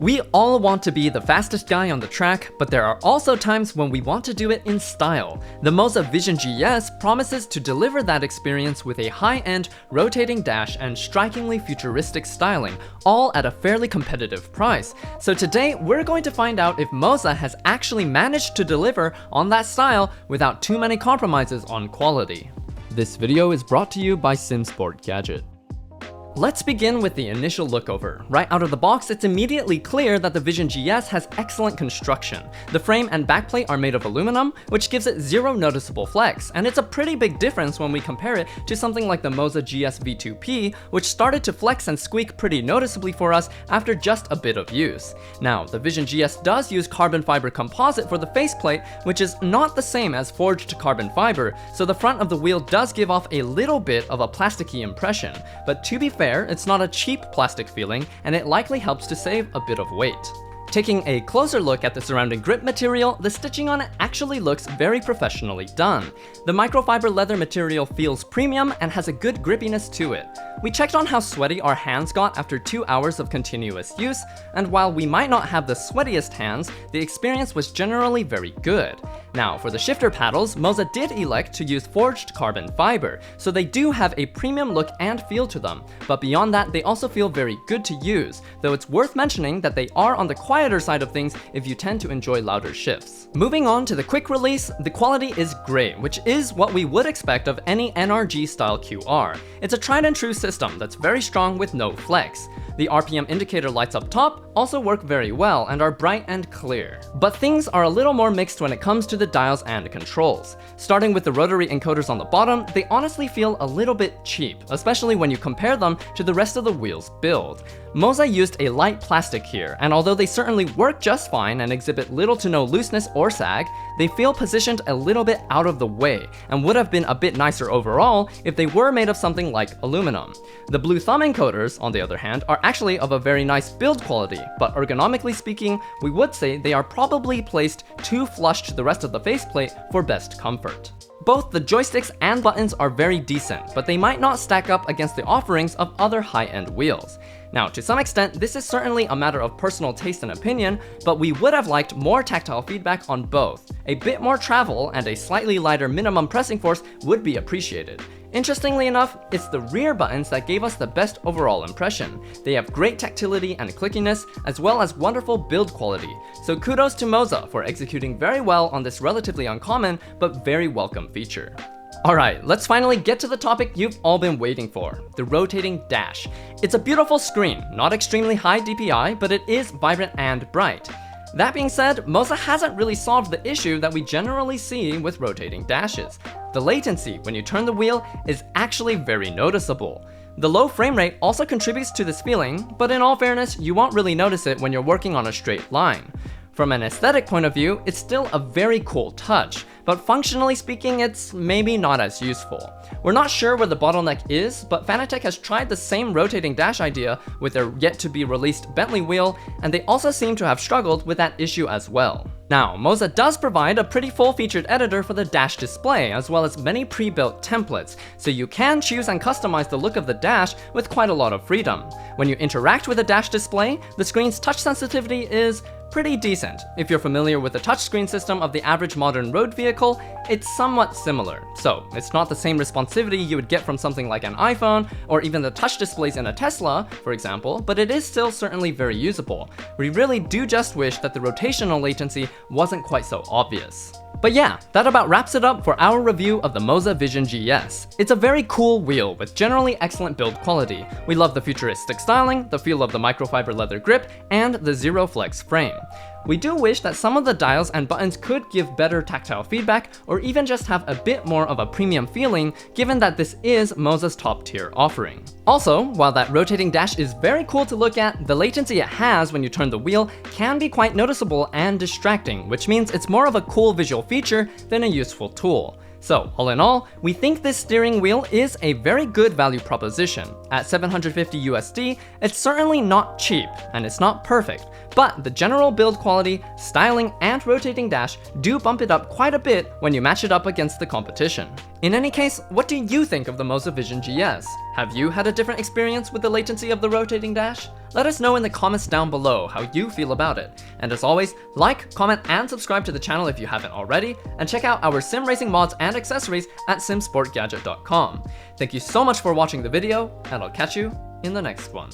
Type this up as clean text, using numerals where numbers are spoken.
We all want to be the fastest guy on the track, but there are also times when we want to do it in style. The Moza Vision GS promises to deliver that experience with a high-end, rotating dash and strikingly futuristic styling, all at a fairly competitive price. So today, we're going to find out if Moza has actually managed to deliver on that style without too many compromises on quality. This video is brought to you by SimSportGadget. Let's begin with the initial lookover. Right out of the box, it's immediately clear that the Vision GS has excellent construction. The frame and backplate are made of aluminum, which gives it zero noticeable flex, and it's a pretty big difference when we compare it to something like the Moza GS V2P, which started to flex and squeak pretty noticeably for us after just a bit of use. Now, the Vision GS does use carbon fiber composite for the faceplate, which is not the same as forged carbon fiber, so the front of the wheel does give off a little bit of a plasticky impression, but to be fair, it's not a cheap plastic feeling, and it likely helps to save a bit of weight. Taking a closer look at the surrounding grip material, the stitching on it actually looks very professionally done. The microfiber leather material feels premium and has a good grippiness to it. We checked on how sweaty our hands got after 2 hours of continuous use, and while we might not have the sweatiest hands, the experience was generally very good. Now, for the shifter paddles, Moza did elect to use forged carbon fiber, so they do have a premium look and feel to them, but beyond that, they also feel very good to use, though it's worth mentioning that they are on the quieter side of things if you tend to enjoy louder shifts. Moving on to the quick release, the quality is great, which is what we would expect of any NRG style QR. It's a tried and true system that's very strong with no flex. The RPM indicator lights up top also work very well and are bright and clear. But things are a little more mixed when it comes to the dials and controls. Starting with the rotary encoders on the bottom, they honestly feel a little bit cheap, especially when you compare them to the rest of the wheel's build. Moza used a light plastic here, and although they certainly work just fine and exhibit little to no looseness or sag, they feel positioned a little bit out of the way, and would have been a bit nicer overall if they were made of something like aluminum. The blue thumb encoders, on the other hand, are actually of a very nice build quality, but ergonomically speaking, we would say they are probably placed too flush to the rest of the faceplate for best comfort. Both the joysticks and buttons are very decent, but they might not stack up against the offerings of other high-end wheels. Now, to some extent, this is certainly a matter of personal taste and opinion, but we would have liked more tactile feedback on both. A bit more travel and a slightly lighter minimum pressing force would be appreciated. Interestingly enough, it's the rear buttons that gave us the best overall impression. They have great tactility and clickiness, as well as wonderful build quality, so kudos to Moza for executing very well on this relatively uncommon but very welcome feature. Alright, let's finally get to the topic you've all been waiting for, the rotating dash. It's a beautiful screen, not extremely high DPI, but it is vibrant and bright. That being said, Moza hasn't really solved the issue that we generally see with rotating dashes. The latency when you turn the wheel is actually very noticeable. The low frame rate also contributes to this feeling, but in all fairness, you won't really notice it when you're working on a straight line. From an aesthetic point of view, it's still a very cool touch, but functionally speaking, it's maybe not as useful. We're not sure where the bottleneck is, but Fanatec has tried the same rotating dash idea with their yet-to-be-released Bentley wheel, and they also seem to have struggled with that issue as well. Now, Moza does provide a pretty full-featured editor for the dash display, as well as many pre-built templates, so you can choose and customize the look of the dash with quite a lot of freedom. When you interact with the dash display, the screen's touch sensitivity is pretty decent. If you're familiar with the touchscreen system of the average modern road vehicle, it's somewhat similar. So, it's not the same responsivity you would get from something like an iPhone, or even the touch displays in a Tesla, for example, but it is still certainly very usable. We really do just wish that the rotational latency wasn't quite so obvious. But yeah, that about wraps it up for our review of the Moza Vision GS. It's a very cool wheel with generally excellent build quality. We love the futuristic styling, the feel of the microfiber leather grip, and the zero flex frame. We do wish that some of the dials and buttons could give better tactile feedback, or even just have a bit more of a premium feeling, given that this is Moza's top tier offering. Also, while that rotating dash is very cool to look at, the latency it has when you turn the wheel can be quite noticeable and distracting, which means it's more of a cool visual feature than a useful tool. So, all in all, we think this steering wheel is a very good value proposition. At $750 USD, it's certainly not cheap, and it's not perfect, but the general build quality, styling, and rotating dash do bump it up quite a bit when you match it up against the competition. In any case, what do you think of the Moza Vision GS? Have you had a different experience with the latency of the rotating dash? Let us know in the comments down below how you feel about it. And as always, like, comment, and subscribe to the channel if you haven't already, and check out our sim racing mods and accessories at SimSportGadget.com. Thank you so much for watching the video, and I'll catch you in the next one.